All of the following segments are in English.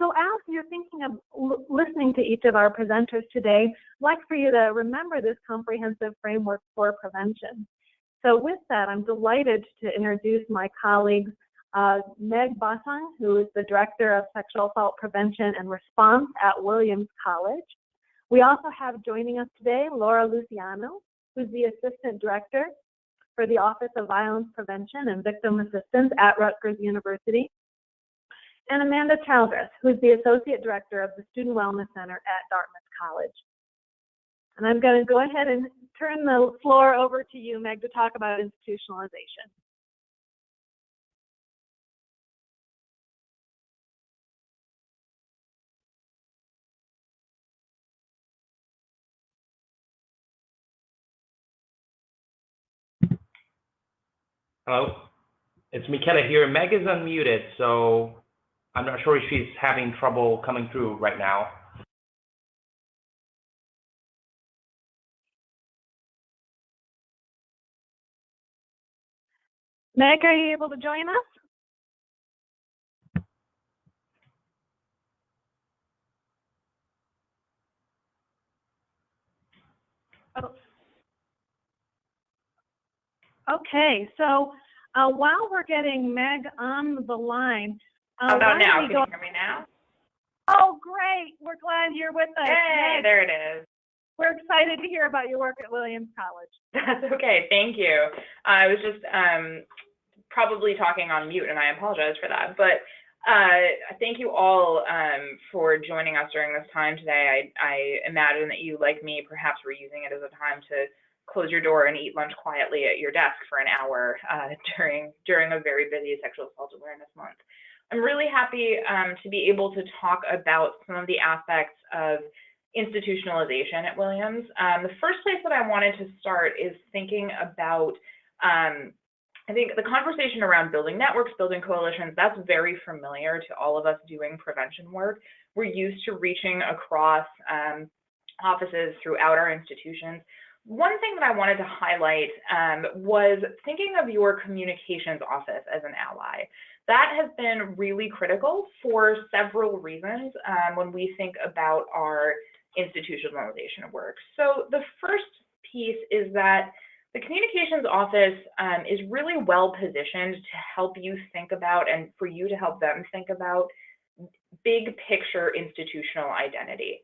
So as you're thinking of listening to each of our presenters today, I'd like for you to remember this comprehensive framework for prevention. So with that, I'm delighted to introduce my colleagues, Meg Bossung, who is the Director of Sexual Assault Prevention and Response at Williams College. We also have joining us today Laura Luciano, who's the Assistant Director for the Office of Violence Prevention and Victim Assistance at Rutgers University, and Amanda Childress, who's the Associate Director of the Student Wellness Center at Dartmouth College. And I'm going to go ahead and turn the floor over to you, Meg, to talk about institutionalization. Hello, it's McKenna here. Meg is unmuted, so I'm not sure if she's having trouble coming through right now. Meg, are you able to join us? Oh. Okay, so while we're getting Meg on the line, how about now? Can you hear me now? Oh, great! We're glad you're with us. Hey, Meg, there it is. we're excited to hear about your work at Williams College. That's okay. Thank you. I was just probably talking on mute, and I apologize for that. But thank you all for joining us during this time today. I imagine that you, like me, perhaps were using it as a time to close your door and eat lunch quietly at your desk for an hour during a very busy Sexual Assault Awareness Month. I'm really happy to be able to talk about some of the aspects of institutionalization at Williams. The first place that I wanted to start is thinking about, I think the conversation around building networks, building coalitions, that's very familiar to all of us doing prevention work. We're used to reaching across offices throughout our institutions. One thing that I wanted to highlight was thinking of your communications office as an ally. That has been really critical for several reasons when we think about our institutionalization work. So the first piece is that the communications office is really well positioned to help you think about, and for you to help them think about, big picture institutional identity.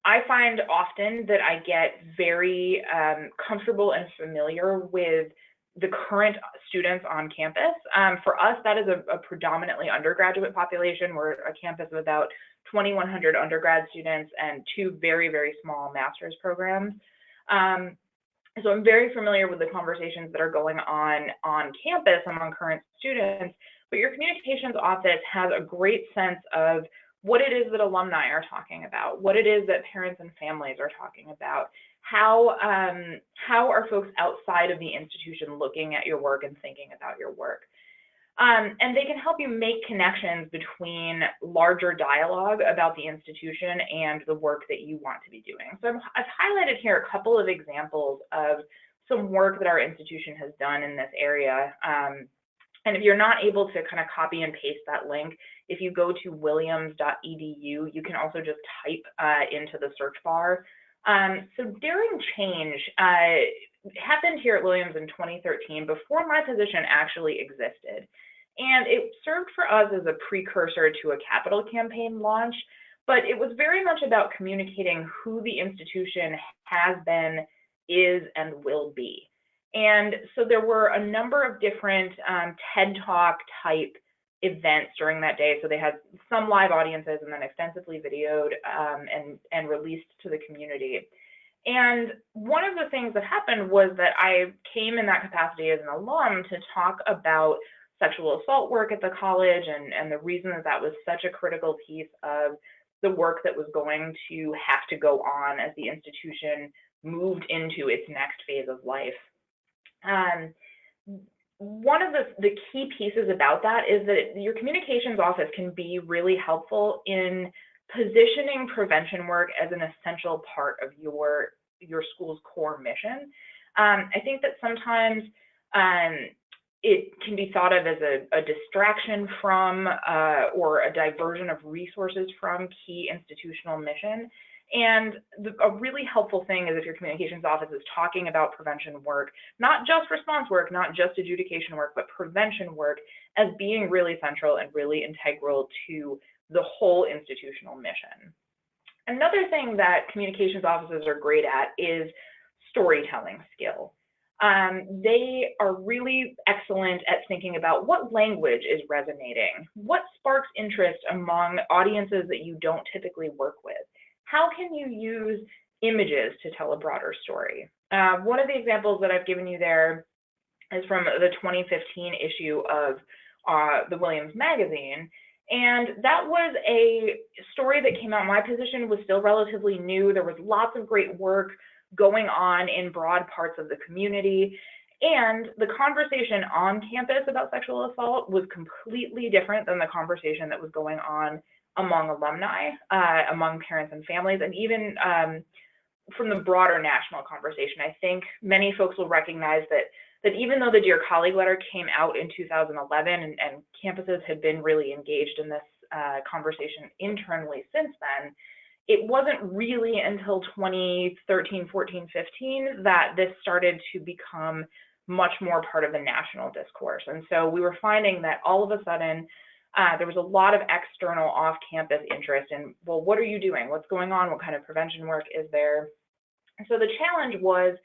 I find often that I get very comfortable and familiar with the current students on campus. For us, that is a predominantly undergraduate population. We're a campus of about 2,100 undergrad students and 2 very, very small master's programs. So I'm very familiar with the conversations that are going on campus among current students, but your communications office has a great sense of what it is that alumni are talking about, what it is that parents and families are talking about, how are folks outside of the institution looking at your work and thinking about your work. And they can help you make connections between larger dialogue about the institution and the work that you want to be doing. So I've highlighted here a couple of examples of some work that our institution has done in this area. And if you're not able to kind of copy and paste that link, if you go to williams.edu, you can also just type into the search bar. So Daring Change happened here at Williams in 2013 before my position actually existed. And it served for us as a precursor to a capital campaign launch, but it was very much about communicating who the institution has been, is, and will be. And so there were a number of different TED Talk type events during that day. So they had some live audiences and then extensively videoed and released to the community. And one of the things that happened was that I came in that capacity as an alum to talk about sexual assault work at the college and the reason that that was such a critical piece of the work that was going to have to go on as the institution moved into its next phase of life. One of the key pieces about that is that your communications office can be really helpful in positioning prevention work as an essential part of your school's core mission. I think that sometimes it can be thought of as a distraction from or a diversion of resources from key institutional mission. And a really helpful thing is if your communications office is talking about prevention work, not just response work, not just adjudication work, but prevention work as being really central and really integral to the whole institutional mission. Another thing that communications offices are great at is storytelling skill. They are really excellent at thinking about what language is resonating, what sparks interest among audiences that you don't typically work with. How can you use images to tell a broader story? One of the examples that I've given you there is from the 2015 issue of the Williams magazine. And that was a story that came out. My position was still relatively new. There was lots of great work going on in broad parts of the community. And the conversation on campus about sexual assault was completely different than the conversation that was going on among alumni, among parents and families, and even from the broader national conversation. I think many folks will recognize that even though the Dear Colleague letter came out in 2011 and campuses had been really engaged in this conversation internally since then, it wasn't really until 2013, 14, 15 that this started to become much more part of the national discourse. And so we were finding that all of a sudden, there was a lot of external off-campus interest in, well, what are you doing? What's going on? What kind of prevention work is there? And so the challenge was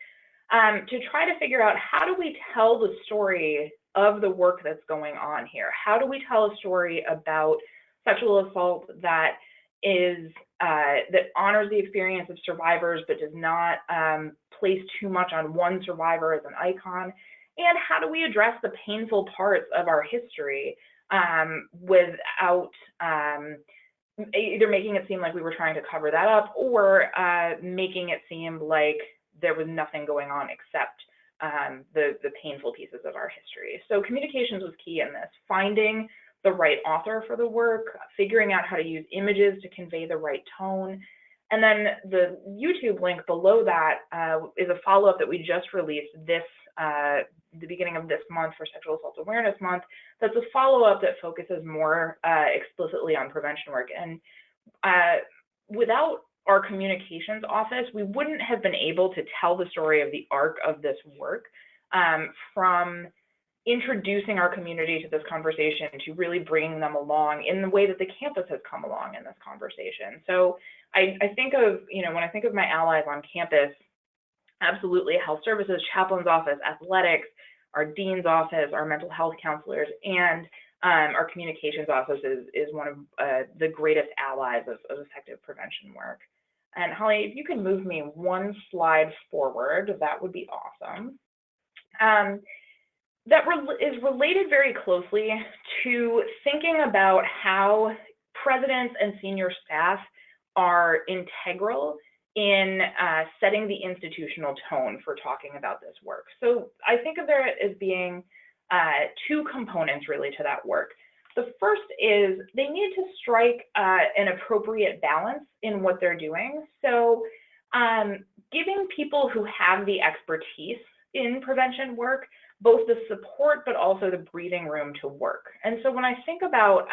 to try to figure out, how do we tell the story of the work that's going on here? How do we tell a story about sexual assault that is that honors the experience of survivors but does not place too much on one survivor as an icon? And how do we address the painful parts of our history without either making it seem like we were trying to cover that up or making it seem like there was nothing going on except the painful pieces of our history? So communications was key in this, finding the right author for the work, figuring out how to use images to convey the right tone. And then the YouTube link below that is a follow-up that we just released this the beginning of this month for Sexual Assault Awareness Month. That's a follow-up that focuses more explicitly on prevention work. And without our communications office, we wouldn't have been able to tell the story of the arc of this work from introducing our community to this conversation to really bringing them along in the way that the campus has come along in this conversation. So I think of, when I think of my allies on campus, absolutely health services, chaplain's office, athletics, our dean's office, our mental health counselors, and our communications office is one of the greatest allies of effective prevention work. And Holly, if you can move me one slide forward, that would be awesome. That is related very closely to thinking about how presidents and senior staff are integral in setting the institutional tone for talking about this work. So I think of there as being two components really to that work. The first is they need to strike an appropriate balance in what they're doing. So giving people who have the expertise in prevention work both the support but also the breathing room to work. And so when I think about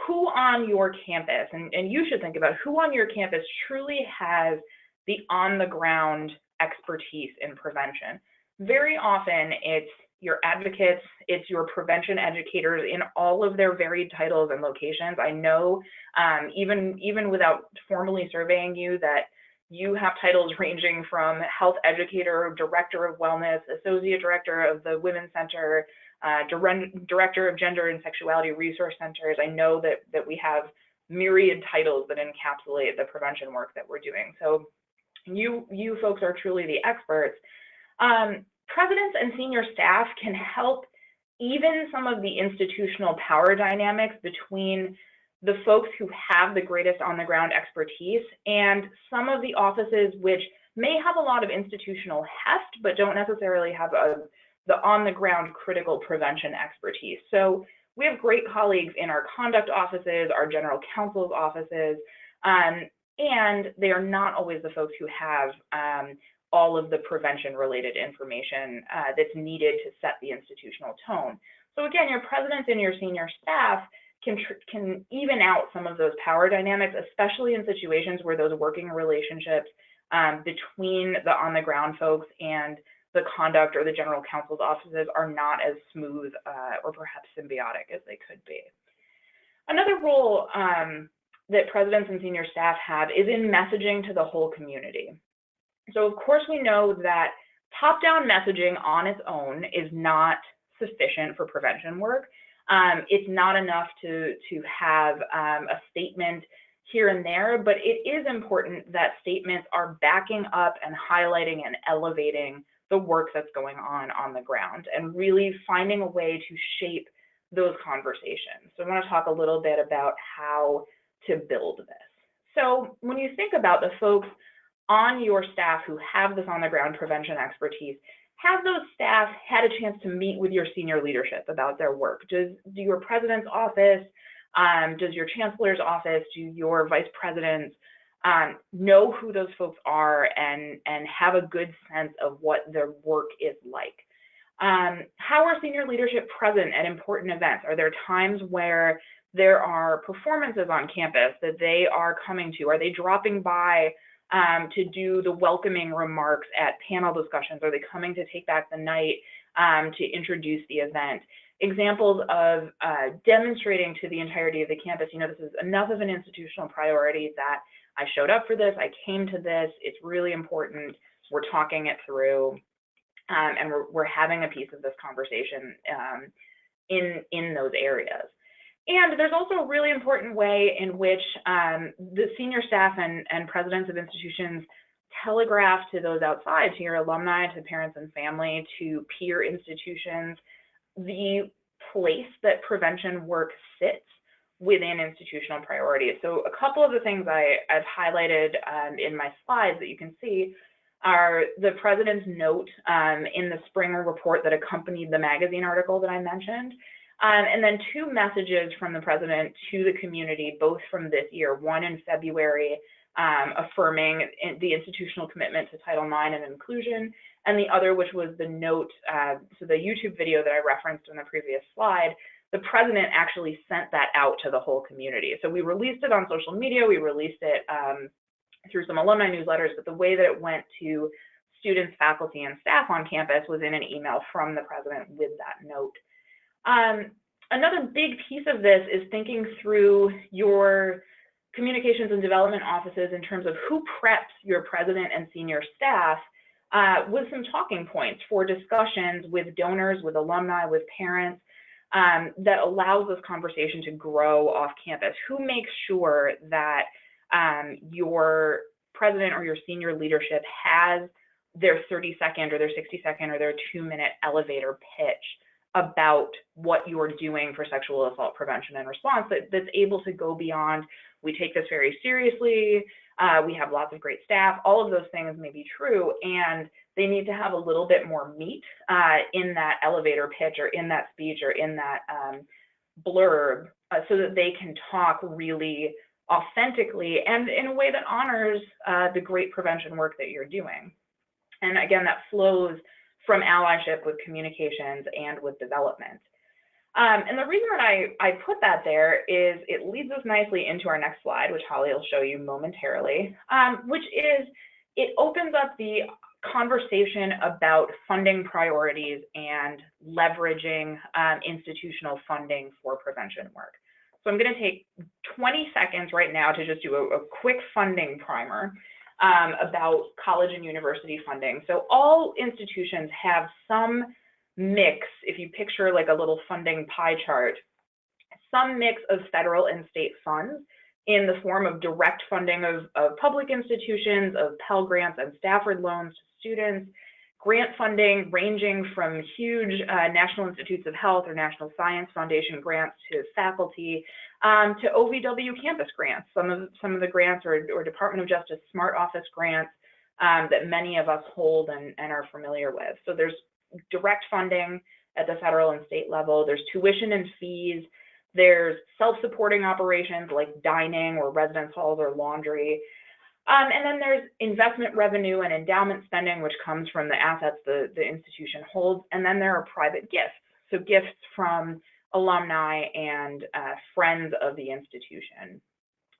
who on your campus, and you should think about who on your campus truly has the on-the-ground expertise in prevention. Very often it's your advocates, it's your prevention educators in all of their varied titles and locations. I know even without formally surveying you that you have titles ranging from health educator, director of wellness, associate director of the Women's Center, director of gender and sexuality resource centers. I know that we have myriad titles that encapsulate the prevention work that we're doing. So you folks are truly the experts. Presidents and senior staff can help even some of the institutional power dynamics between the folks who have the greatest on-the-ground expertise and some of the offices which may have a lot of institutional heft but don't necessarily have the on-the-ground critical prevention expertise. So we have great colleagues in our conduct offices, our general counsel's offices, and they are not always the folks who have all of the prevention-related information that's needed to set the institutional tone. So again, your presidents and your senior staff can even out some of those power dynamics, especially in situations where those working relationships between the on-the-ground folks and the conduct or the general counsel's offices are not as smooth or perhaps symbiotic as they could be. Another role that presidents and senior staff have is in messaging to the whole community. So of course we know that top-down messaging on its own is not sufficient for prevention work. It's not enough to have a statement here and there, but it is important that statements are backing up and highlighting and elevating the work that's going on the ground and really finding a way to shape those conversations. So I want to talk a little bit about how to build this. So when you think about the folks on your staff who have this on-the-ground prevention expertise, have those staff had a chance to meet with your senior leadership about their work? Do your president's office, does your chancellor's office, do your vice presidents know who those folks are and have a good sense of what their work is like? How are senior leadership present at important events? Are there times where there are performances on campus that they are coming to? Are they dropping by to do the welcoming remarks at panel discussions? Are they coming to take back the night to introduce the event? Examples of demonstrating to the entirety of the campus, this is enough of an institutional priority that I showed up for this, I came to this, it's really important, we're talking it through, and we're having a piece of this conversation in those areas. And there's also a really important way in which the senior staff and presidents of institutions telegraph to those outside, to your alumni, to parents and family, to peer institutions, the place that prevention work sits within institutional priorities. So a couple of the things I've highlighted in my slides that you can see are the president's note in the spring report that accompanied the magazine article that I mentioned. And then two messages from the president to the community, both from this year, one in February, affirming the institutional commitment to Title IX and inclusion, and the other, which was the note, so the YouTube video that I referenced in the previous slide, the president actually sent that out to the whole community. So we released it on social media, we released it through some alumni newsletters, but the way that it went to students, faculty, and staff on campus was in an email from the president with that note. Another big piece of this is thinking through your communications and development offices in terms of who preps your president and senior staff with some talking points for discussions with donors, with alumni, with parents, that allows this conversation to grow off campus. Who makes sure that your president or your senior leadership has their 30-second or their 60-second or their 2-minute elevator pitch about what you're doing for sexual assault prevention and response that's able to go beyond, we take this very seriously, we have lots of great staff, all of those things may be true, and they need to have a little bit more meat in that elevator pitch or in that speech or in that blurb so that they can talk really authentically and in a way that honors the great prevention work that you're doing. And again, that flows from allyship with communications and with development. And the reason that I put that there is it leads us nicely into our next slide, which Holly will show you momentarily, which is it opens up the conversation about funding priorities and leveraging institutional funding for prevention work. So I'm going to take 20 seconds right now to just do a quick funding primer about college and university funding. So all institutions have some mix, if you picture like a little funding pie chart, some mix of federal and state funds in the form of direct funding of public institutions, of Pell Grants and Stafford loans to students, grant funding ranging from huge National Institutes of Health or National Science Foundation grants to faculty, to OVW campus grants. Some of the grants or Department of Justice Smart Office grants that many of us hold and are familiar with. So there's direct funding at the federal and state level. There's tuition and fees. There's self-supporting operations like dining or residence halls or laundry. And then there's investment revenue and endowment spending, which comes from the assets the institution holds. And then there are private gifts, so gifts from alumni and friends of the institution.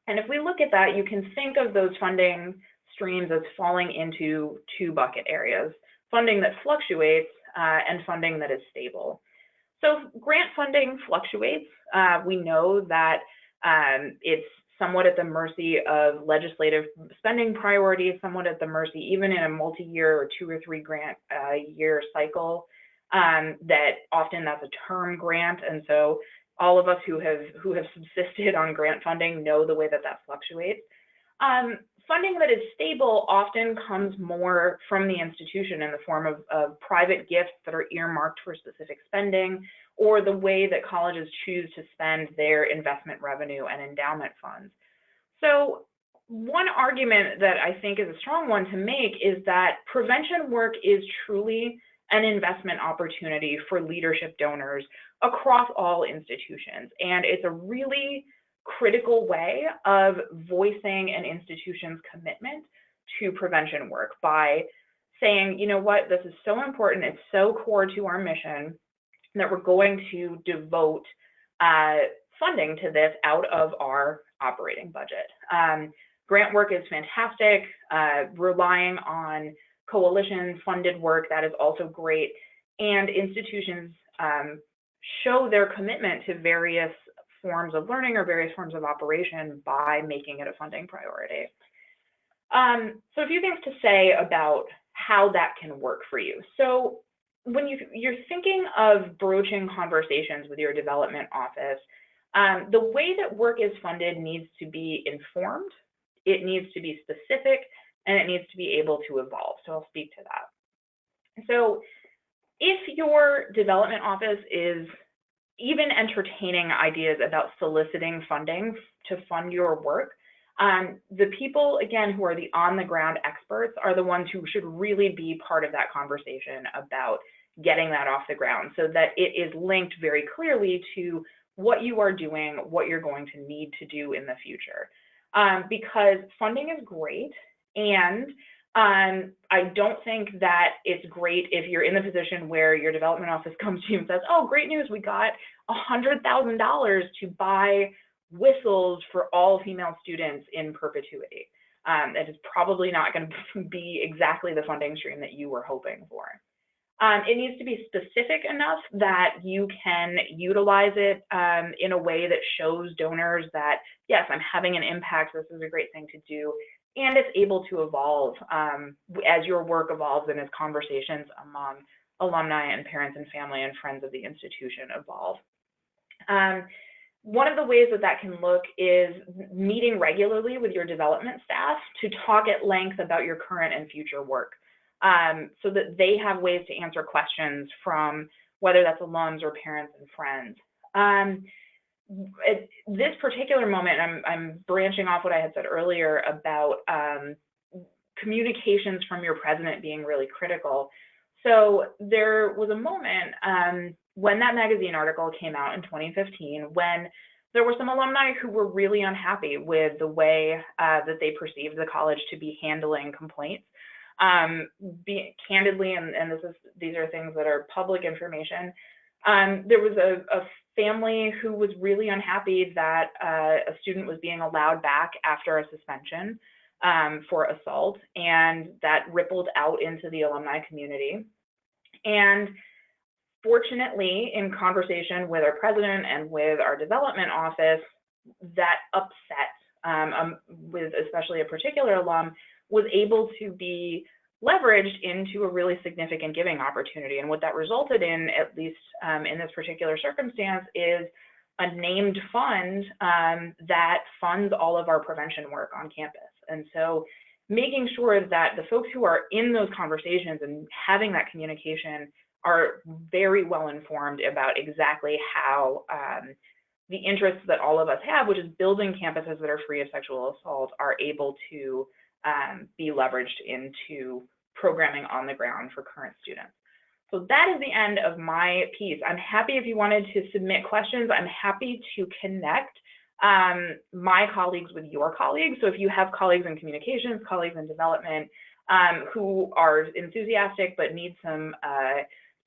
And if we look at that, you can think of those funding streams as falling into two bucket areas: funding that fluctuates and funding that is stable. So grant funding fluctuates. We know that it's somewhat at the mercy of legislative spending priorities, somewhat at the mercy, even in a multi-year or 2 or 3 grant year cycle, that often that's a term grant. And so all of us who have subsisted on grant funding know the way that fluctuates. Funding that is stable often comes more from the institution in the form of private gifts that are earmarked for specific spending, or the way that colleges choose to spend their investment revenue and endowment funds. So one argument that I think is a strong one to make is that prevention work is truly an investment opportunity for leadership donors across all institutions. And it's a really critical way of voicing an institution's commitment to prevention work by saying, you know what, this is so important, it's so core to our mission that we're going to devote funding to this out of our operating budget. Grant work is fantastic. Relying on coalition-funded work, that is also great. And institutions show their commitment to various forms of learning or various forms of operation by making it a funding priority. So a few things to say about how that can work for you. So when you're thinking of broaching conversations with your development office, the way that work is funded needs to be informed, it needs to be specific, and it needs to be able to evolve. So I'll speak to that. So if your development office is even entertaining ideas about soliciting funding to fund your work, the people, again, who are the on-the-ground experts are the ones who should really be part of that conversation about getting that off the ground, so that it is linked very clearly to what you are doing, what you're going to need to do in the future. Because funding is great, and I don't think that it's great if you're in the position where your development office comes to you and says, oh, great news, we got $100,000 to buy whistles for all female students in perpetuity. That is probably not going to be exactly the funding stream that you were hoping for. It needs to be specific enough that you can utilize it in a way that shows donors that, yes, I'm having an impact, this is a great thing to do, and it's able to evolve as your work evolves and as conversations among alumni and parents and family and friends of the institution evolve. One of the ways that can look is meeting regularly with your development staff to talk at length about your current and future work, so that they have ways to answer questions from whether that's alums or parents and friends. At this particular moment, I'm branching off what I had said earlier about communications from your president being really critical. So there was a moment when that magazine article came out in 2015, when there were some alumni who were really unhappy with the way that they perceived the college to be handling complaints. Candidly, and these are things that are public information, there was a family who was really unhappy that a student was being allowed back after a suspension for assault, and that rippled out into the alumni community. And fortunately, in conversation with our president and with our development office, that upset with especially a particular alum was able to be leveraged into a really significant giving opportunity. And what that resulted in, at least in this particular circumstance, is a named fund that funds all of our prevention work on campus. And so making sure that the folks who are in those conversations and having that communication are very well informed about exactly how the interests that all of us have, which is building campuses that are free of sexual assault, are able to be leveraged into programming on the ground for current students. So that is the end of my piece. I'm happy if you wanted to submit questions. I'm happy to connect my colleagues with your colleagues. So if you have colleagues in communications, colleagues in development, who are enthusiastic but need some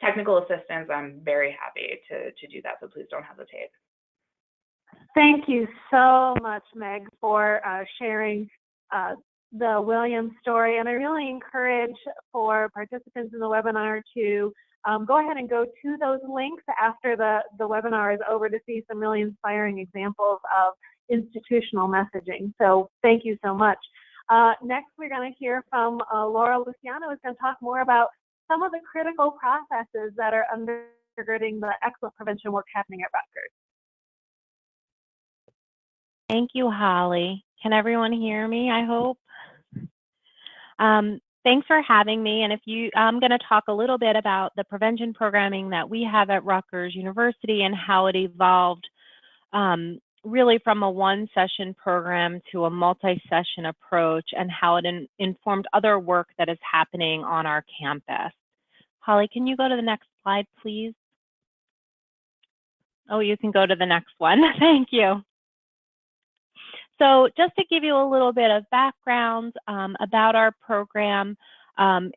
technical assistance, I'm very happy to do that. So please don't hesitate. Thank you so much, Meg, for sharing the Williams story. And I really encourage for participants in the webinar to go ahead and go to those links after the webinar is over to see some really inspiring examples of institutional messaging. So thank you so much. Next, we're going to hear from Laura Luciano, who's going to talk more about some of the critical processes that are undergirding the excellent prevention work happening at Rutgers. Thank you, Holly. Can everyone hear me, I hope? Thanks for having me. And I'm going to talk a little bit about the prevention programming that we have at Rutgers University and how it evolved really from a one-session program to a multi-session approach, and how it informed other work that is happening on our campus. Holly, can you go to the next slide, please? Oh, you can go to the next one. Thank you. So just to give you a little bit of background about our program,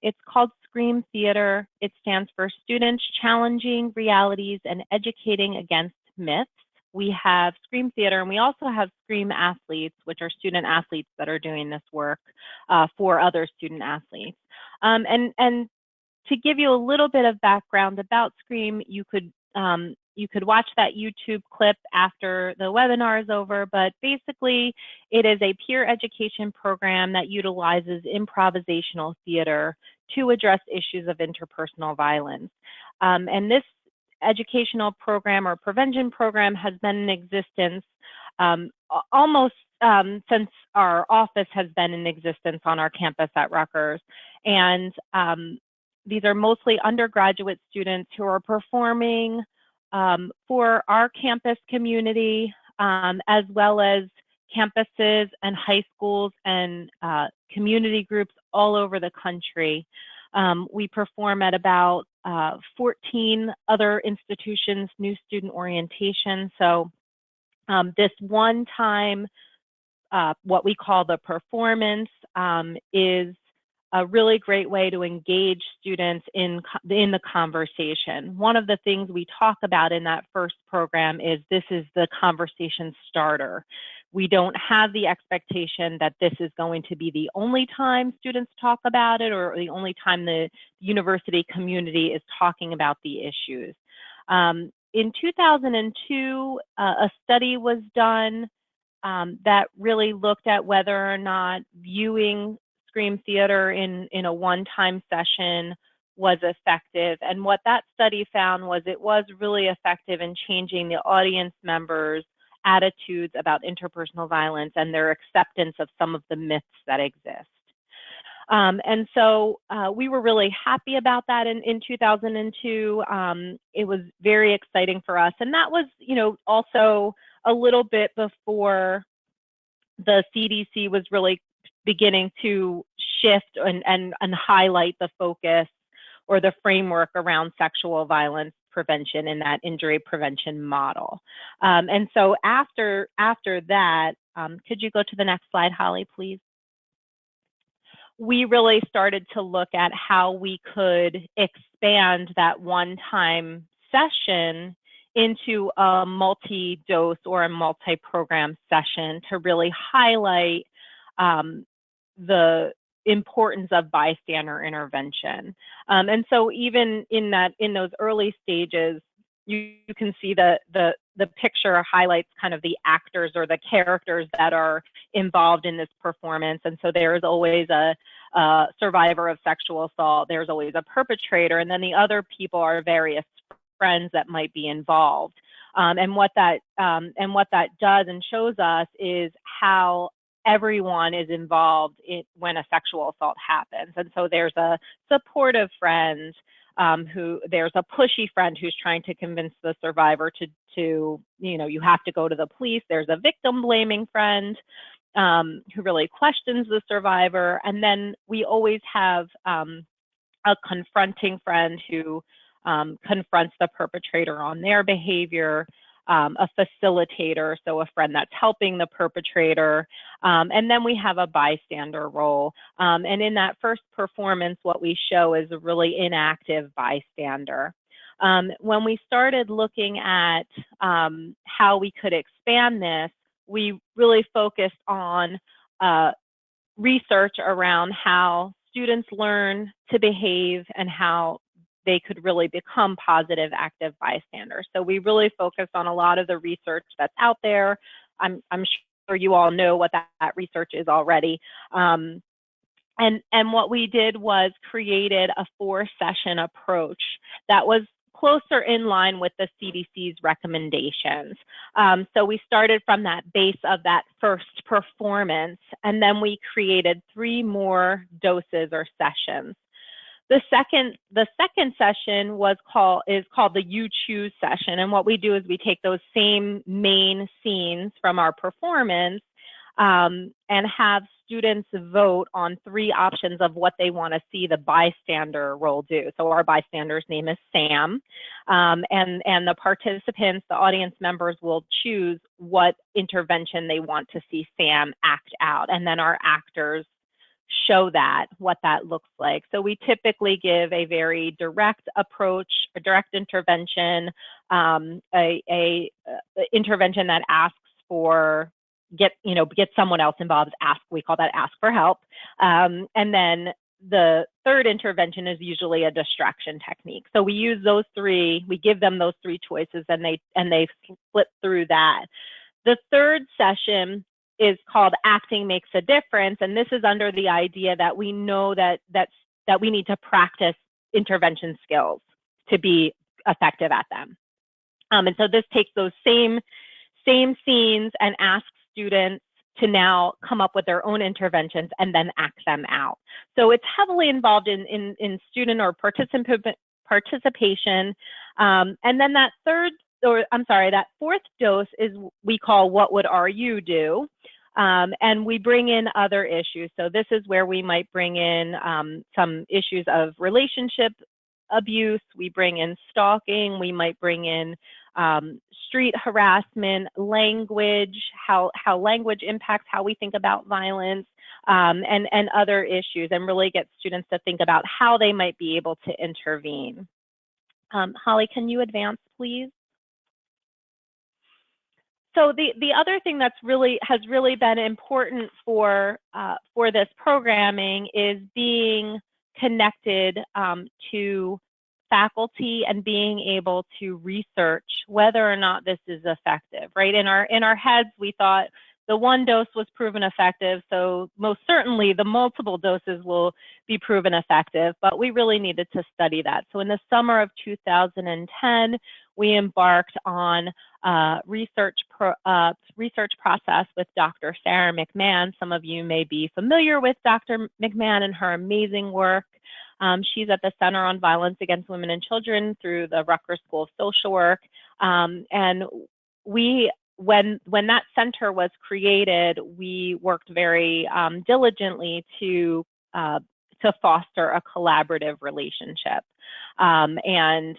it's called SCREAM Theater. It stands for Students Challenging Realities and Educating Against Myths. We have SCREAM Theater, and we also have SCREAM Athletes, which are student athletes that are doing this work for other student athletes. And to give you a little bit of background about SCREAM, you could watch that YouTube clip after the webinar is over, but basically it is a peer education program that utilizes improvisational theater to address issues of interpersonal violence. And this educational program or prevention program has been in existence almost since our office has been in existence on our campus at Rutgers. And these are mostly undergraduate students who are performing for our campus community, as well as campuses and high schools and community groups all over the country. We perform at about 14 other institutions, new student orientation. So this one time, what we call the performance, is a really great way to engage students in the conversation. One of the things we talk about in that first program is this is the conversation starter. We don't have the expectation that this is going to be the only time students talk about it or the only time the university community is talking about the issues. In 2002, a study was done that really looked at whether or not viewing SCREAM Theater in a one-time session was effective. And what that study found was it was really effective in changing the audience members' attitudes about interpersonal violence and their acceptance of some of the myths that exist. And so we were really happy about that in 2002. It was very exciting for us. And that was, also a little bit before the CDC was really beginning to shift and highlight the focus or the framework around sexual violence prevention in that injury prevention model. And so after that, could you go to the next slide, Holly, please? We really started to look at how we could expand that one-time session into a multi-dose or a multi-program session to really highlight the importance of bystander intervention. And so even in those early stages, you can see the picture highlights kind of the actors or the characters that are involved in this performance. And so there's always a survivor of sexual assault, there's always a perpetrator, and then the other people are various friends that might be involved. And what that does and shows us is how everyone is involved when a sexual assault happens. And so there's a supportive friend, there's a pushy friend who's trying to convince the survivor to you have to go to the police. There's a victim blaming friend who really questions the survivor. And then we always have a confronting friend who confronts the perpetrator on their behavior. a facilitator, so a friend that's helping the perpetrator, and then we have a bystander role. And in that first performance, what we show is a really inactive bystander. When we started looking at how we could expand this, we really focused on research around how students learn to behave and how they could really become positive active bystanders. So we really focused on a lot of the research that's out there. I'm sure you all know what that research is already. And what we did was created a 4-session approach that was closer in line with the CDC's recommendations. So we started from that base of that first performance, and then we created 3 more doses or sessions. The second session is called the You Choose session, and what we do is we take those same main scenes from our performance and have students vote on 3 options of what they want to see the bystander role do. So our bystander's name is Sam, and the participants, the audience members, will choose what intervention they want to see Sam act out, and then our actors show what that looks like. So we typically give a very direct approach, a direct intervention, a intervention that asks for get someone else involved. We call that ask for help. And then the third intervention is usually a distraction technique. So we use those 3. We give them those 3 choices, and they flip through that. The third session is called Acting Makes a Difference, and this is under the idea that we know that we need to practice intervention skills to be effective at them. And so this takes those same scenes and asks students to now come up with their own interventions and then act them out. So it's heavily involved in student or participation. And then that fourth dose is we call What Would You Do? And we bring in other issues. So this is where we might bring in some issues of relationship abuse. We bring in stalking. We might bring in street harassment, language, how language impacts how we think about violence, and other issues, and really get students to think about how they might be able to intervene. Holly, can you advance, please? So the other thing that's has really been important for this programming is being connected to faculty and being able to research whether or not this is effective, right? In our heads, we thought the 1 dose was proven effective, so most certainly the multiple doses will be proven effective, but we really needed to study that. So in the summer of 2010, we embarked on a research process with Dr. Sarah McMahon. Some of you may be familiar with Dr. McMahon and her amazing work. She's at the Center on Violence Against Women and Children through the Rutgers School of Social Work. And when that center was created, we worked very diligently to foster a collaborative relationship. And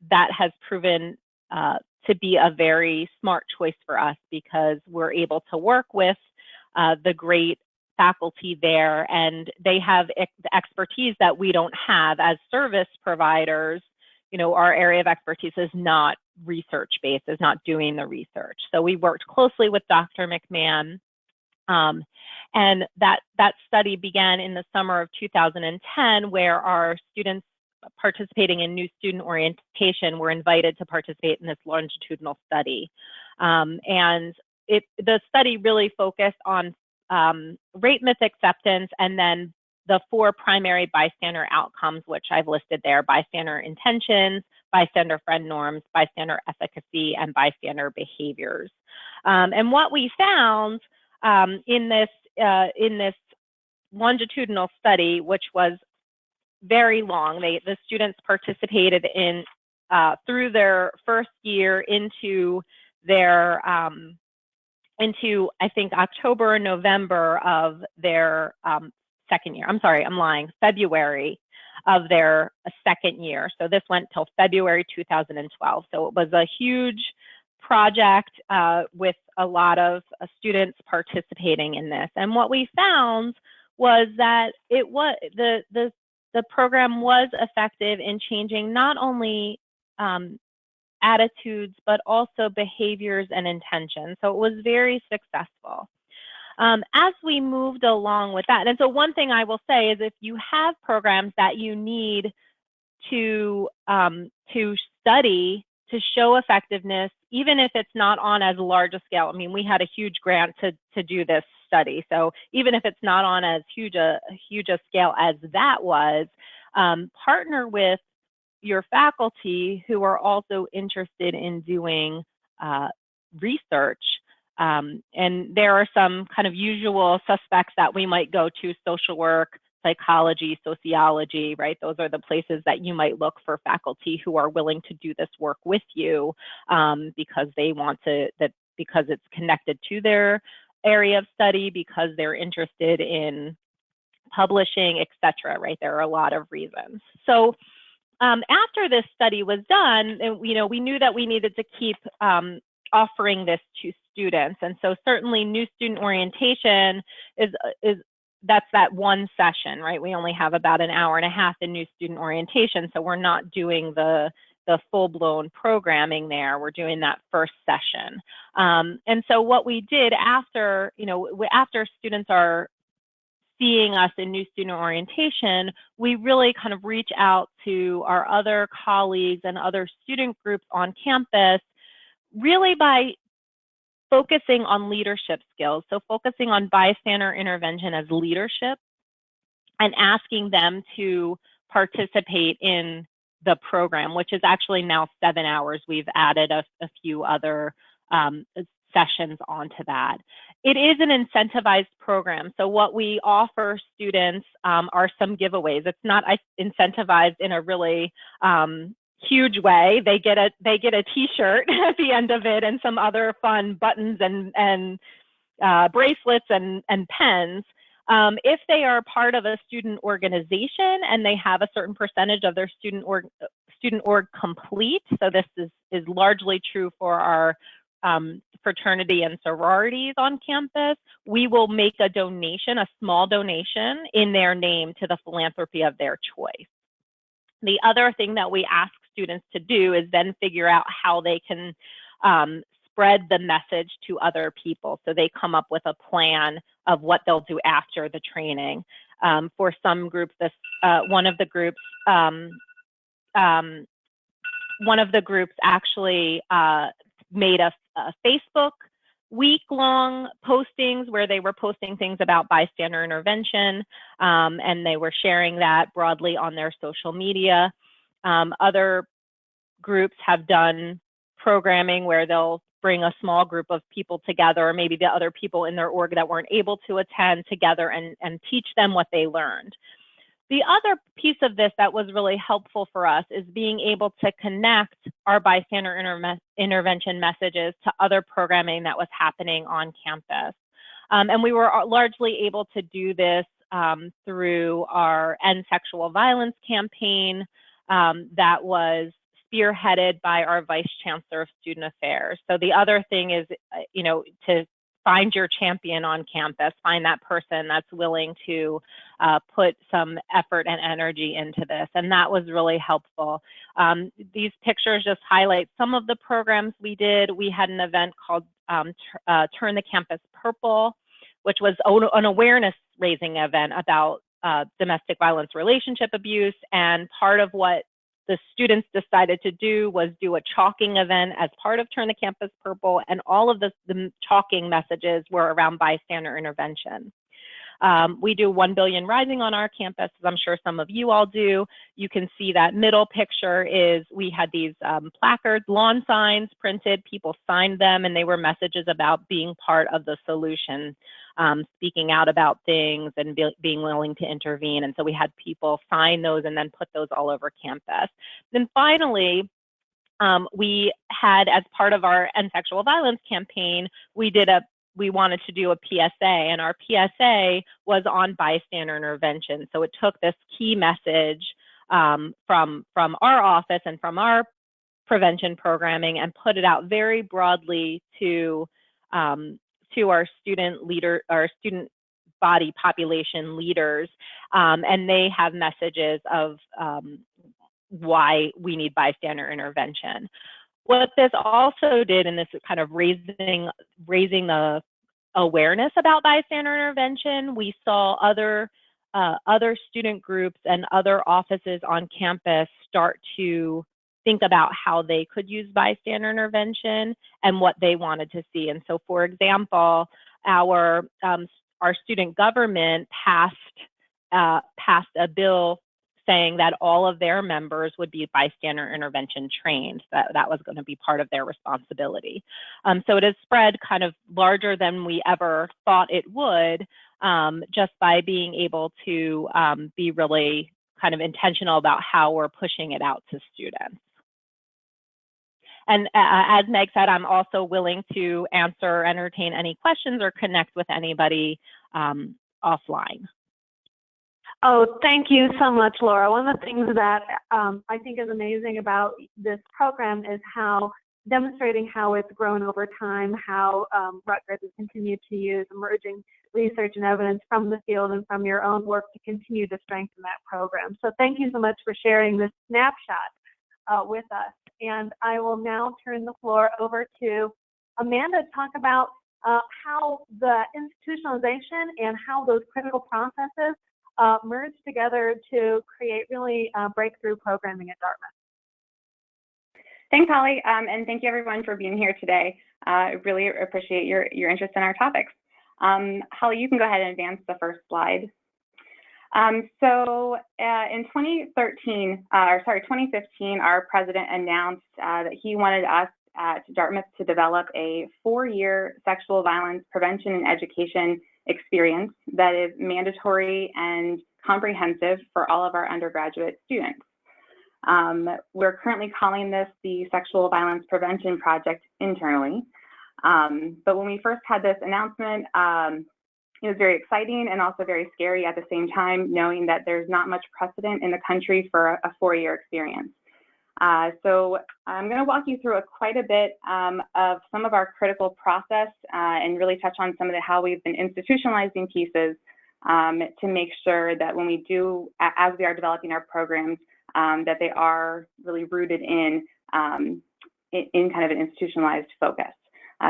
that has proven to be a very smart choice for us, because we're able to work with the great faculty there, and they have the expertise that we don't have as service providers. Our area of expertise is not research-based, is not doing the research. So we worked closely with Dr. McMahon, and that study began in the summer of 2010, where our students participating in new student orientation were invited to participate in this longitudinal study. And the study really focused on rate myth acceptance, and then the 4 primary bystander outcomes, which I've listed there: bystander intentions, bystander friend norms, bystander efficacy, and bystander behaviors. And what we found in this longitudinal study, which was very long, the students participated in through their first year into their I think October or November of their second year. I'm sorry, I'm lying. February of their second year. So this went till February 2012. So it was a huge project with a lot of students participating in this. And what we found was that the program was effective in changing not only attitudes, but also behaviors and intentions. So it was very successful. As we moved along with that, and so one thing I will say is if you have programs that you need to study to show effectiveness, even if it's not on as large a scale. I mean, we had a huge grant to do this study. So even if it's not on as huge a scale as that was, partner with your faculty who are also interested in doing research. And there are some kind of usual suspects that we might go to: social work, psychology, sociology, right? Those are the places that you might look for faculty who are willing to do this work with you because they want to, because it's connected to their area of study, because they're interested in publishing, etc. Right? There are a lot of reasons. So after this study was done, we knew that we needed to keep offering this to students. And so certainly new student orientation that's that one session, right? We only have about an hour and a half in new student orientation, so we're not doing the full-blown programming there. We're doing that first session. And so what we did after students are seeing us in new student orientation, we really kind of reach out to our other colleagues and other student groups on campus, really by focusing on leadership skills. So focusing on bystander intervention as leadership and asking them to participate in the program, which is actually now 7 hours. We've added a few other sessions onto that. It is an incentivized program. So what we offer students are some giveaways. It's not incentivized in a really huge way. They get a T-shirt at the end of it and some other fun buttons and bracelets and pens. If they are part of a student organization and they have a certain percentage of their student org complete, so this is largely true for our fraternity and sororities on campus, we will make a donation, a small donation in their name to the philanthropy of their choice. The other thing that we ask students to do is then figure out how they can spread the message to other people. So they come up with a plan of what they'll do after the training. For some groups, one of the groups actually made a Facebook week-long postings where they were posting things about bystander intervention, and they were sharing that broadly on their social media. Other groups have done programming where they'll bring a small group of people together, or maybe the other people in their org that weren't able to attend together and teach them what they learned. The other piece of this that was really helpful for us is being able to connect our bystander intervention messages to other programming that was happening on campus. And we were largely able to do this through our End Sexual Violence campaign that was spearheaded by our Vice Chancellor of Student Affairs. So the other thing is, to find your champion on campus, find that person that's willing to put some effort and energy into this. And that was really helpful. These pictures just highlight some of the programs we did. We had an event called Turn the Campus Purple, which was an awareness raising event about domestic violence relationship abuse. And part of what the students decided to do was do a chalking event as part of Turn the Campus Purple, and all of the chalking messages were around bystander intervention. We do 1 Billion Rising on our campus, as I'm sure some of you all do. You can see that middle picture is we had these placards, lawn signs printed, people signed them, and they were messages about being part of the solution, speaking out about things and being willing to intervene. And so we had people sign those and then put those all over campus. Then finally, we had, as part of our End Sexual Violence campaign, we wanted to do a PSA, and our PSA was on bystander intervention. So it took this key message from our office and from our prevention programming and put it out very broadly to our student body population leaders, and they have messages of why we need bystander intervention. What this also did, and this is kind of raising the awareness about bystander intervention, we saw other student groups and other offices on campus start to think about how they could use bystander intervention and what they wanted to see. And so, for example, our student government passed a bill saying that all of their members would be bystander intervention trained, that was going to be part of their responsibility. So it has spread kind of larger than we ever thought it would, just by being able to be really kind of intentional about how we're pushing it out to students. And as Meg said, I'm also willing to answer or entertain any questions or connect with anybody offline. Oh, thank you so much, Laura. One of the things that I think is amazing about this program is how demonstrating how it's grown over time, how Rutgers has continued to use emerging research and evidence from the field and from your own work to continue to strengthen that program. So thank you so much for sharing this snapshot with us. And I will now turn the floor over to Amanda to talk about how the institutionalization and how those critical processes merge together to create really breakthrough programming at Dartmouth. Thanks, Holly, and thank you everyone for being here today. I really appreciate your interest in our topics. Holly, you can go ahead and advance the first slide. In 2015, our president announced that he wanted us at Dartmouth to develop a 4-year sexual violence prevention and education experience that is mandatory and comprehensive for all of our undergraduate students. We're currently calling this the Sexual Violence Prevention Project internally. But when we first had this announcement, it was very exciting and also very scary at the same time, knowing that there's not much precedent in the country for a 4-year experience. So I'm going to walk you through quite a bit of some of our critical process and really touch on some of how we've been institutionalizing pieces to make sure that when we do, as we are developing our programs, that they are really rooted in kind of an institutionalized focus.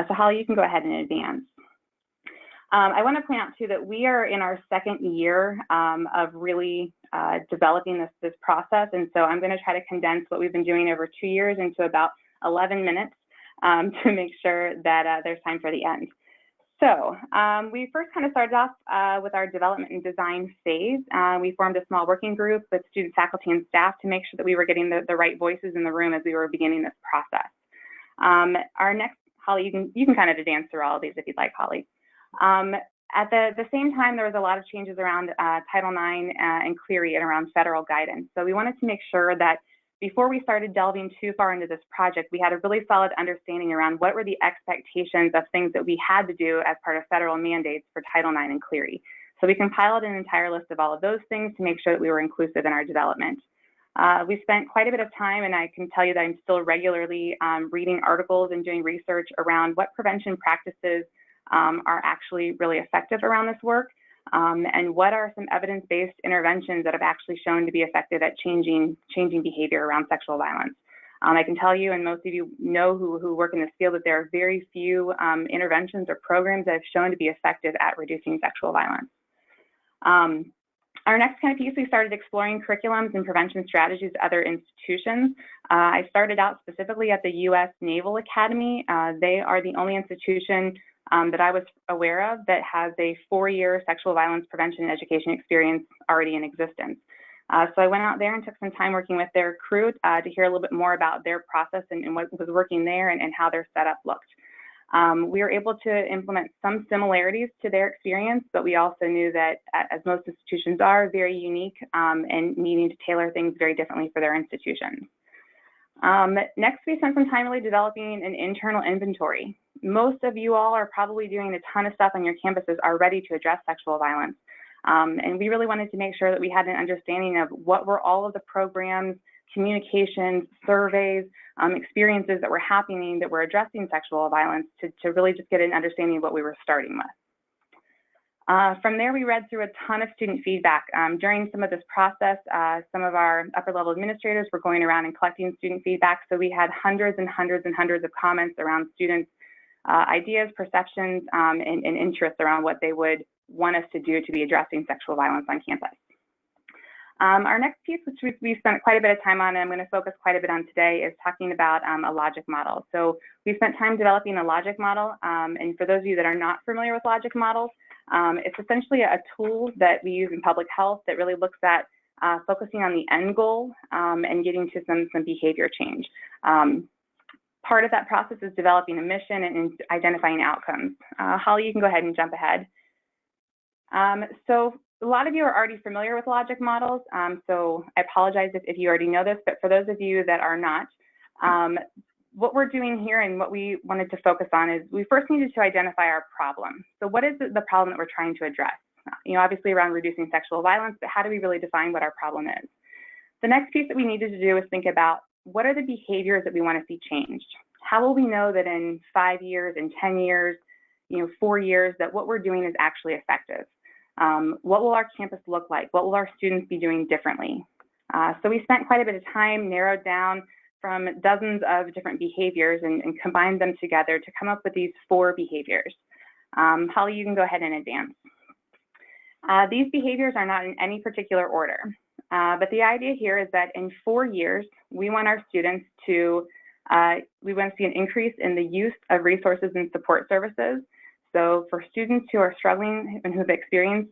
So Holly, you can go ahead and advance. I want to point out too that we are in our 2nd year of really developing this process, and so I'm going to try to condense what we've been doing over 2 years into about 11 minutes to make sure that there's time for the end. So we first kind of started off with our development and design phase. We formed a small working group with student, faculty, and staff to make sure that we were getting the right voices in the room as we were beginning this process. Our next, Holly, you can kind of advance through all of these if you'd like, Holly. At the same time, there was a lot of changes around Title IX and Clery and around federal guidance. So we wanted to make sure that before we started delving too far into this project, we had a really solid understanding around what were the expectations of things that we had to do as part of federal mandates for Title IX and Clery. So we compiled an entire list of all of those things to make sure that we were inclusive in our development. We spent quite a bit of time, and I can tell you that I'm still regularly reading articles and doing research around what prevention practices are actually really effective around this work, and what are some evidence-based interventions that have actually shown to be effective at changing behavior around sexual violence. I can tell you, and most of you know who work in this field, that there are very few interventions or programs that have shown to be effective at reducing sexual violence. Our next kind of piece, we started exploring curriculums and prevention strategies at other institutions. I started out specifically at the U.S. Naval Academy. They are the only institution that I was aware of that has a 4-year sexual violence prevention and education experience already in existence. So I went out there and took some time working with their crew to hear a little bit more about their process and what was working there and how their setup looked. We were able to implement some similarities to their experience, but we also knew that, as most institutions are, very unique and needing to tailor things very differently for their institutions. Next, we spent some time really developing an internal inventory. Most of you all are probably doing a ton of stuff on your campuses already to address sexual violence. And we really wanted to make sure that we had an understanding of what were all of the programs, communications, surveys, experiences that were happening that were addressing sexual violence to really just get an understanding of what we were starting with. From there, we read through a ton of student feedback. During some of this process, some of our upper level administrators were going around and collecting student feedback. So we had hundreds and hundreds and hundreds of comments around students' ideas, perceptions, and interests around what they would want us to do to be addressing sexual violence on campus. Our next piece, which we've spent quite a bit of time on, and I'm going to focus quite a bit on today, is talking about a logic model. So we spent time developing a logic model, and for those of you that are not familiar with logic models, it's essentially a tool that we use in public health that really looks at focusing on the end goal and getting to some behavior change. Part of that process is developing a mission and identifying outcomes. Holly, you can go ahead and jump ahead. So a lot of you are already familiar with logic models, so I apologize if you already know this, but for those of you that are not, what we're doing here and what we wanted to focus on is we first needed to identify our problem. So what is the problem that we're trying to address? You know, obviously around reducing sexual violence, but how do we really define what our problem is? The next piece that we needed to do is think about what are the behaviors that we want to see changed? How will we know that in 5 years, in 10 years, 4 years, that what we're doing is actually effective? What will our campus look like? What will our students be doing differently? So we spent quite a bit of time, narrowed down from dozens of different behaviors and combined them together to come up with these 4 behaviors. Holly, you can go ahead and advance. These behaviors are not in any particular order, but the idea here is that in 4 years, we want our students to, we want to see an increase in the use of resources and support services. So for students who are struggling and who've experienced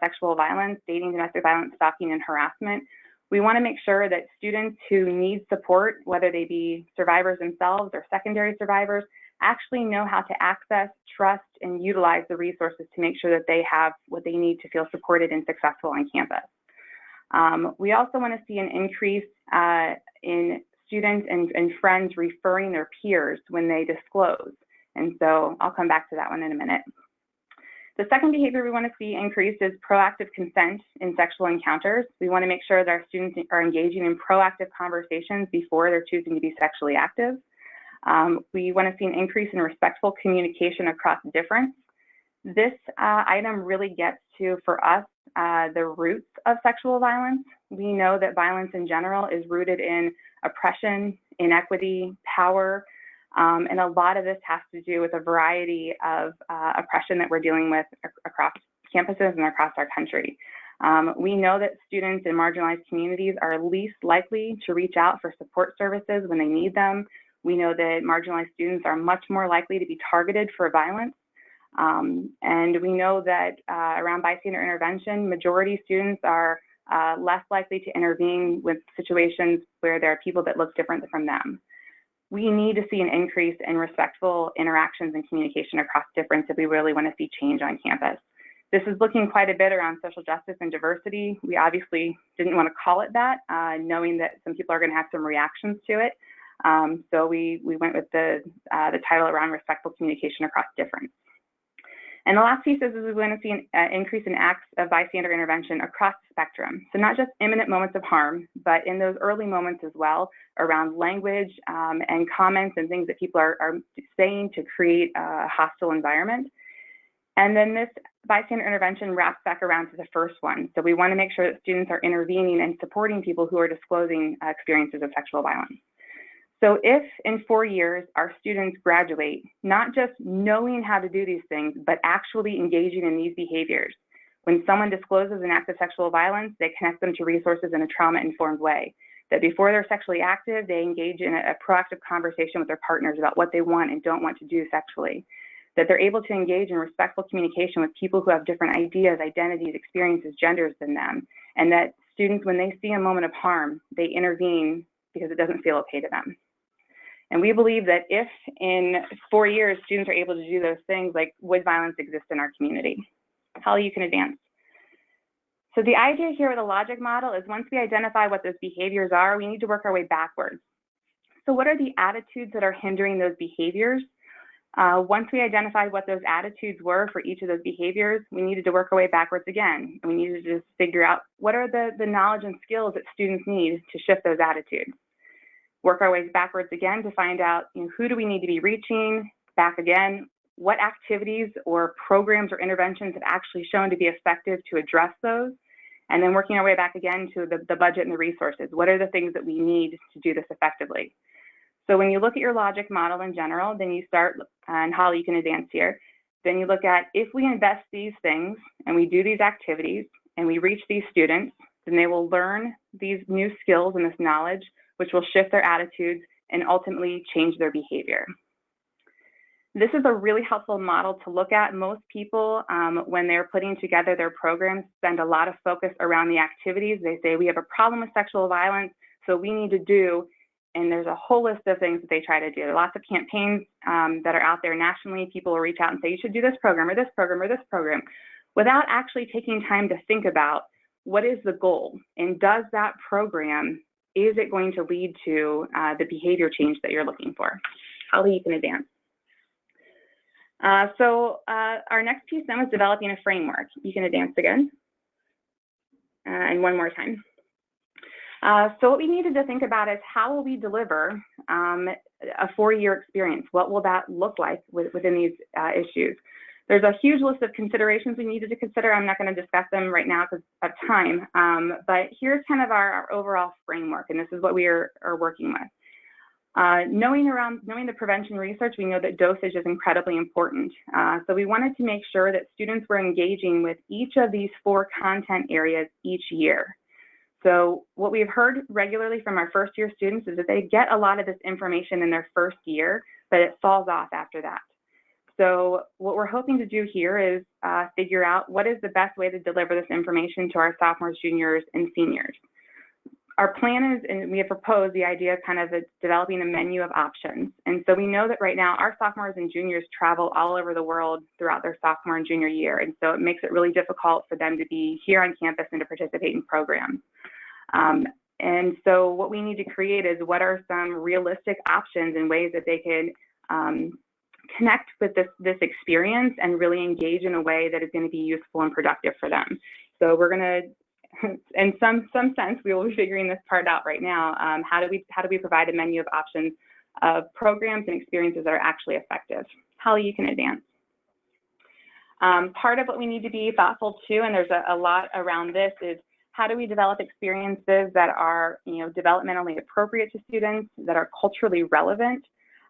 sexual violence, dating, domestic violence, stalking, and harassment, we want to make sure that students who need support, whether they be survivors themselves or secondary survivors, actually know how to access, trust, and utilize the resources to make sure that they have what they need to feel supported and successful on campus. We also want to see an increase in students and friends referring their peers when they disclose. And so I'll come back to that one in a minute. The second behavior we want to see increased is proactive consent in sexual encounters. We want to make sure that our students are engaging in proactive conversations before they're choosing to be sexually active. We want to see an increase in respectful communication across difference. This item really gets to, for us, the roots of sexual violence. We know that violence in general is rooted in oppression, inequity, power, and a lot of this has to do with a variety of oppression that we're dealing with across campuses and across our country. We know that students in marginalized communities are least likely to reach out for support services when they need them. We know that marginalized students are much more likely to be targeted for violence. And we know that around bystander intervention, majority students are less likely to intervene with situations where there are people that look different from them. We need to see an increase in respectful interactions and communication across difference if we really want to see change on campus. This is looking quite a bit around social justice and diversity. We obviously didn't want to call it that, knowing that some people are going to have some reactions to it. So we went with the title around respectful communication across difference. And the last piece is we want to see an increase in acts of bystander intervention across the spectrum. So not just imminent moments of harm, but in those early moments as well, around language and comments and things that people are saying to create a hostile environment. And then this bystander intervention wraps back around to the first one. So we want to make sure that students are intervening and supporting people who are disclosing experiences of sexual violence. So if in 4 years our students graduate, not just knowing how to do these things, but actually engaging in these behaviors, when someone discloses an act of sexual violence, they connect them to resources in a trauma-informed way. That before they're sexually active, they engage in a proactive conversation with their partners about what they want and don't want to do sexually. That they're able to engage in respectful communication with people who have different ideas, identities, experiences, genders than them. And that students, when they see a moment of harm, they intervene because it doesn't feel okay to them. And we believe that if in 4 years students are able to do those things, like would violence exist in our community? Holly, you can advance. So the idea here with the logic model is once we identify what those behaviors are, we need to work our way backwards. So what are the attitudes that are hindering those behaviors? Once we identified what those attitudes were for each of those behaviors, we needed to work our way backwards again. And we needed to just figure out what are the knowledge and skills that students need to shift those attitudes. Work our ways backwards again to find out, who do we need to be reaching, back again, what activities or programs or interventions have actually shown to be effective to address those, and then working our way back again to the budget and the resources. What are the things that we need to do this effectively? So when you look at your logic model in general, then you start, and Holly, you can advance here, then you look at if we invest these things and we do these activities and we reach these students, then they will learn these new skills and this knowledge, which will shift their attitudes and ultimately change their behavior. This is a really helpful model to look at. Most people, when they're putting together their programs, spend a lot of focus around the activities. They say, we have a problem with sexual violence, so we need to do, and there's a whole list of things that they try to do. There are lots of campaigns that are out there nationally. People will reach out and say, you should do this program or this program or this program, without actually taking time to think about what is the goal, and does that program, is it going to lead to the behavior change that you're looking for? Holly, you can advance. So our next piece then was developing a framework. You can advance again. And one more time. So what we needed to think about is how will we deliver a 4-year experience? What will that look like within these issues? There's a huge list of considerations we needed to consider. I'm not going to discuss them right now because of time, but here's kind of our overall framework, and this is what we are working with. Knowing the prevention research, we know that dosage is incredibly important. So we wanted to make sure that students were engaging with each of these 4 content areas each year. So what we've heard regularly from our first-year students is that they get a lot of this information in their first year, but it falls off after that. So what we're hoping to do here is figure out what is the best way to deliver this information to our sophomores, juniors, and seniors. Our plan is, and we have proposed the idea of kind of developing a menu of options. And so we know that right now our sophomores and juniors travel all over the world throughout their sophomore and junior year. And so it makes it really difficult for them to be here on campus and to participate in programs. And so what we need to create is what are some realistic options and ways that they can connect with this experience and really engage in a way that is going to be useful and productive for them. So we're going to, in some sense, we will be figuring this part out right now. How do we provide a menu of options of programs and experiences that are actually effective? Holly, you can advance. Part of what we need to be thoughtful too, and there's a lot around this, is how do we develop experiences that are, developmentally appropriate to students, that are culturally relevant,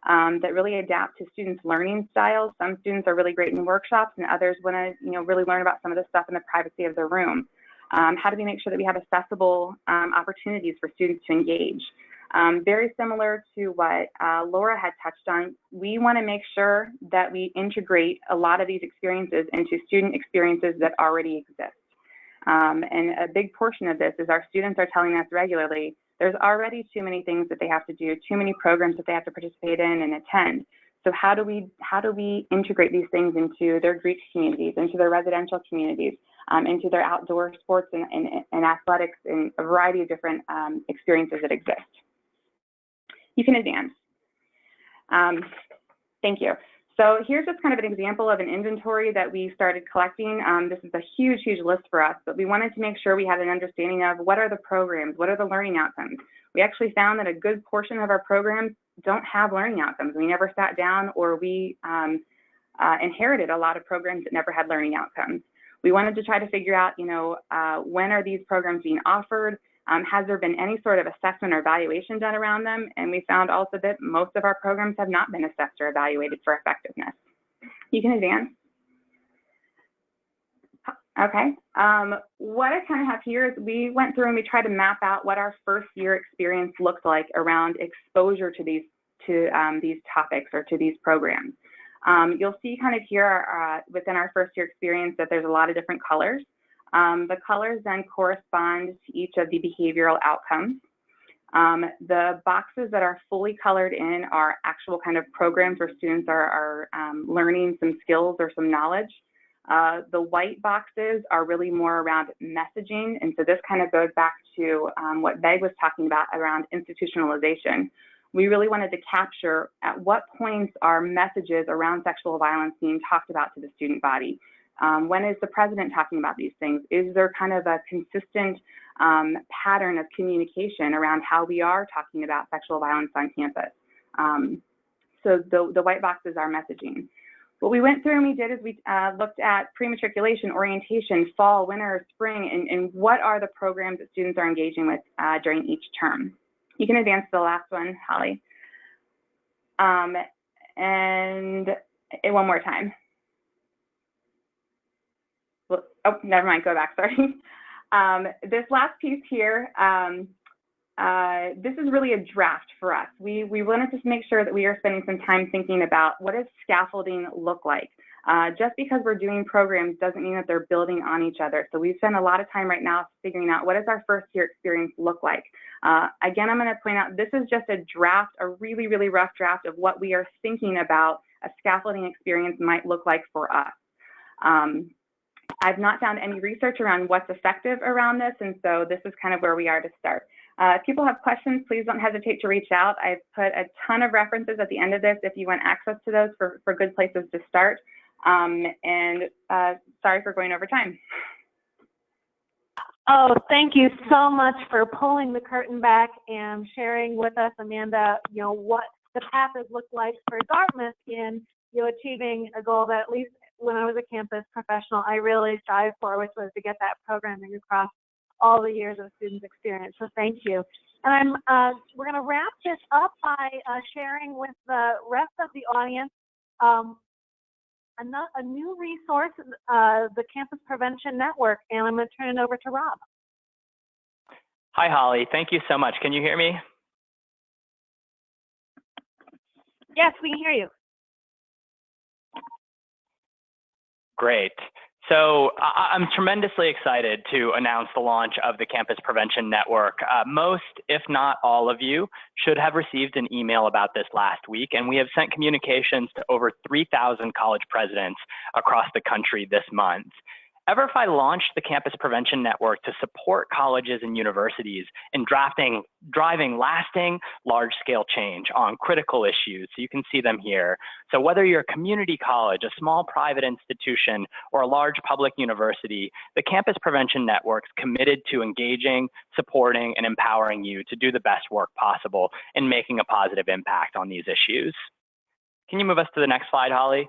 that really adapt to students' learning styles. Some students are really great in workshops, and others want to, really learn about some of this stuff in the privacy of their room. How do we make sure that we have accessible opportunities for students to engage? Very similar to what Laura had touched on, we want to make sure that we integrate a lot of these experiences into student experiences that already exist. And a big portion of this is our students are telling us regularly, there's already too many things that they have to do, too many programs that they have to participate in and attend. So how do we integrate these things into their Greek communities, into their residential communities, into their outdoor sports and athletics, and a variety of different experiences that exist? You can advance. Thank you. So here's just kind of an example of an inventory that we started collecting. This is a huge, huge list for us, but we wanted to make sure we had an understanding of what are the programs, what are the learning outcomes. We actually found that a good portion of our programs don't have learning outcomes. We never sat down, or we inherited a lot of programs that never had learning outcomes. We wanted to try to figure out, when are these programs being offered? Has there been any sort of assessment or evaluation done around them? And we found also that most of our programs have not been assessed or evaluated for effectiveness. You can advance. Okay. What I kind of have here is we went through and we tried to map out what our first year experience looked like around exposure to these topics or to these programs. You'll see kind of here within our first year experience that there's a lot of different colors. The colors then correspond to each of the behavioral outcomes. The boxes that are fully colored in are actual kind of programs where students are learning some skills or some knowledge. The white boxes are really more around messaging, and so this kind of goes back to what Meg was talking about around institutionalization. we really wanted to capture at what points are messages around sexual violence being talked about to the student body. When is the president talking about these things? Is there kind of a consistent pattern of communication around how we are talking about sexual violence on campus? So the white box is our messaging. What we went through and we did is we looked at pre-matriculation, orientation, fall, winter, spring, and what are the programs that students are engaging with during each term. You can advance to the last one, Holly. And one more time. Well, oh, never mind, go back, sorry. This last piece here, this is really a draft for us. We wanted to make sure that we are spending some time thinking about what does scaffolding look like. Just because we're doing programs doesn't mean that they're building on each other. So we've spent a lot of time right now figuring out what does our first year experience look like. Again, I'm going to point out this is just a draft, a really, really rough draft of what we are thinking about a scaffolding experience might look like for us. I've not found any research around what's effective around this, and so this is kind of where we are to start. If people have questions, please don't hesitate to reach out. I've put a ton of references at the end of this if you want access to those for good places to start. Sorry for going over time. Oh, thank you so much for pulling the curtain back and sharing with us, Amanda, what the path has looked like for Dartmouth in, achieving a goal that at least when I was a campus professional, I really strived for, which was to get that programming across all the years of students' experience. So thank you. And we're going to wrap this up by sharing with the rest of the audience a new resource, the Campus Prevention Network, and I'm going to turn it over to Rob. Hi, Holly. Thank you so much. Can you hear me? Yes, we can hear you. Great. So I'm tremendously excited to announce the launch of the Campus Prevention Network. Most, if not all of you, should have received an email about this last week, and we have sent communications to over 3,000 college presidents across the country this month. EverFi launched the Campus Prevention Network to support colleges and universities in driving lasting, large-scale change on critical issues. So you can see them here. So whether you're a community college, a small private institution, or a large public university, the Campus Prevention Network is committed to engaging, supporting, and empowering you to do the best work possible in making a positive impact on these issues. Can you move us to the next slide, Holly?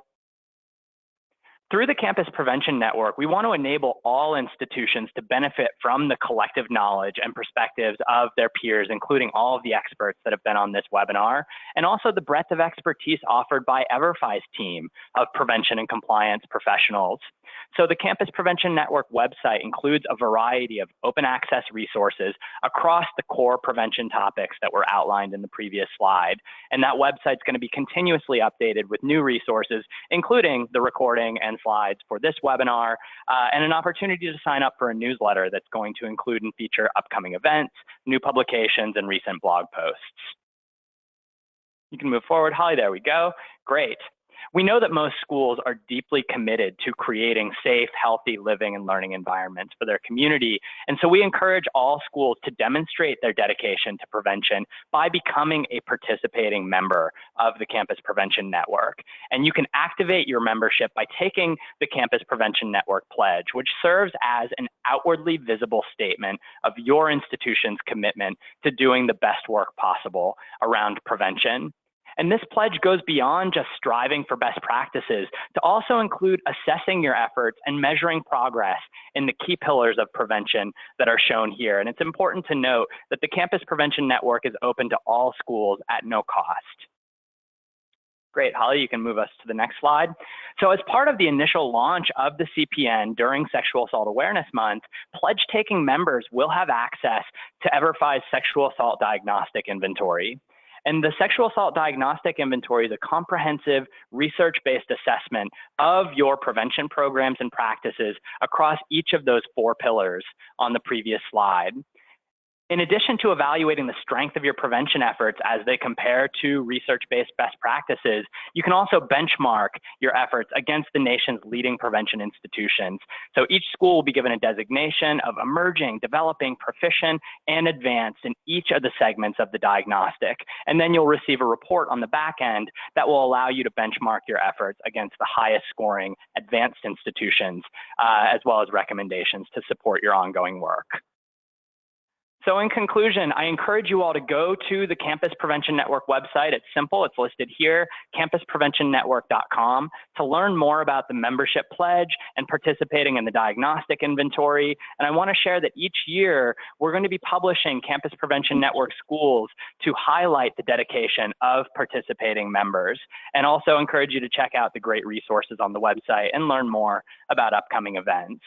Through the Campus Prevention Network, we want to enable all institutions to benefit from the collective knowledge and perspectives of their peers, including all of the experts that have been on this webinar, and also the breadth of expertise offered by EverFi's team of prevention and compliance professionals. So the Campus Prevention Network website includes a variety of open access resources across the core prevention topics that were outlined in the previous slide. And that website's going to be continuously updated with new resources, including the recording and slides for this webinar, and an opportunity to sign up for a newsletter that's going to include and feature upcoming events, new publications, and recent blog posts. You can move forward, Holly, there we go. Great. We know that most schools are deeply committed to creating safe, healthy living and learning environments for their community. And so we encourage all schools to demonstrate their dedication to prevention by becoming a participating member of the Campus Prevention Network. And you can activate your membership by taking the Campus Prevention Network Pledge, which serves as an outwardly visible statement of your institution's commitment to doing the best work possible around prevention. And this pledge goes beyond just striving for best practices to also include assessing your efforts and measuring progress in the key pillars of prevention that are shown here. And it's important to note that the Campus Prevention Network is open to all schools at no cost. Great, Holly, you can move us to the next slide. So as part of the initial launch of the CPN during Sexual Assault Awareness Month, pledge-taking members will have access to EverFi's Sexual Assault Diagnostic Inventory. And the Sexual Assault Diagnostic Inventory is a comprehensive research-based assessment of your prevention programs and practices across each of those 4 pillars on the previous slide. In addition to evaluating the strength of your prevention efforts as they compare to research-based best practices, you can also benchmark your efforts against the nation's leading prevention institutions. So each school will be given a designation of emerging, developing, proficient, and advanced in each of the segments of the diagnostic. And then you'll receive a report on the back end that will allow you to benchmark your efforts against the highest scoring advanced institutions, as well as recommendations to support your ongoing work. So in conclusion, I encourage you all to go to the Campus Prevention Network website. It's simple, it's listed here, campuspreventionnetwork.com, to learn more about the membership pledge and participating in the diagnostic inventory. And I want to share that each year, we're going to be publishing Campus Prevention Network schools to highlight the dedication of participating members, and also encourage you to check out the great resources on the website and learn more about upcoming events.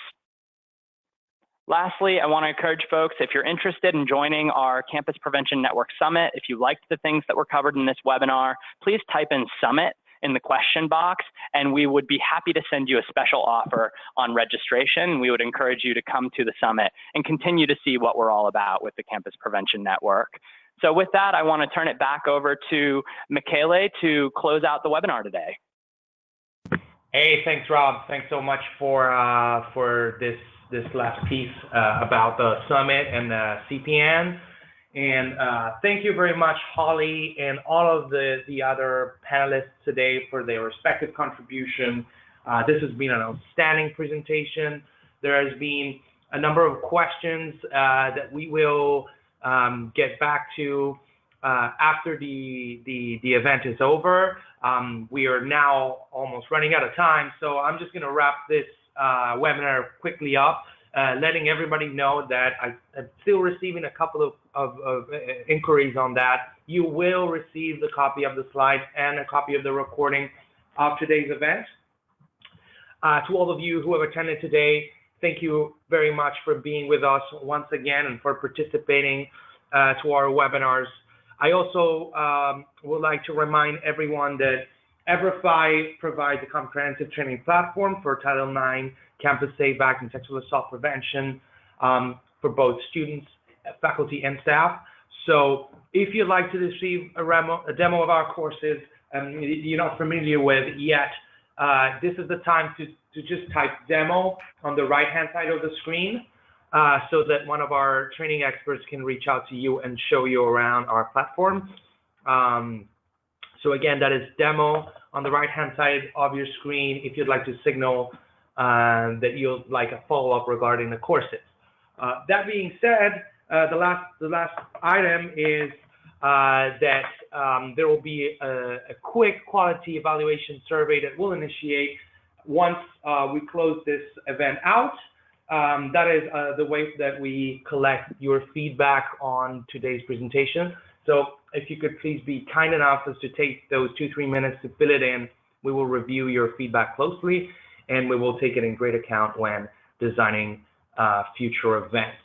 Lastly, I want to encourage folks, if you're interested in joining our Campus Prevention Network Summit, if you liked the things that were covered in this webinar, please type in Summit in the question box, and we would be happy to send you a special offer on registration. We would encourage you to come to the summit and continue to see what we're all about with the Campus Prevention Network. So with that, I want to turn it back over to Michele to close out the webinar today. Hey, thanks, Rob. Thanks so much for this last piece about the summit and the CPN. And thank you very much, Holly, and all of the other panelists today for their respective contribution. This has been an outstanding presentation. There has been a number of questions that we will get back to after the event is over. We are now almost running out of time, so I'm just going to wrap this webinar quickly up, letting everybody know that I'm still receiving a couple of inquiries on that. You will receive the copy of the slides and a copy of the recording of today's event. To all of you who have attended today, thank you very much for being with us once again and for participating to our webinars. I also would like to remind everyone that EverFi provides a comprehensive training platform for Title IX, campus safe act, and sexual assault prevention for both students, faculty, and staff. So if you'd like to receive a demo of our courses you're not familiar with yet, this is the time to just type demo on the right-hand side of the screen so that one of our training experts can reach out to you and show you around our platform. So again, that is demo on the right-hand side of your screen if you'd like to signal that you'd like a follow-up regarding the courses. That being said, the last item is that there will be a quick quality evaluation survey that we'll initiate once we close this event out. That is the way that we collect your feedback on today's presentation. So if you could please be kind enough as to take those 2-3 minutes to fill it in, we will review your feedback closely, and we will take it in great account when designing future events.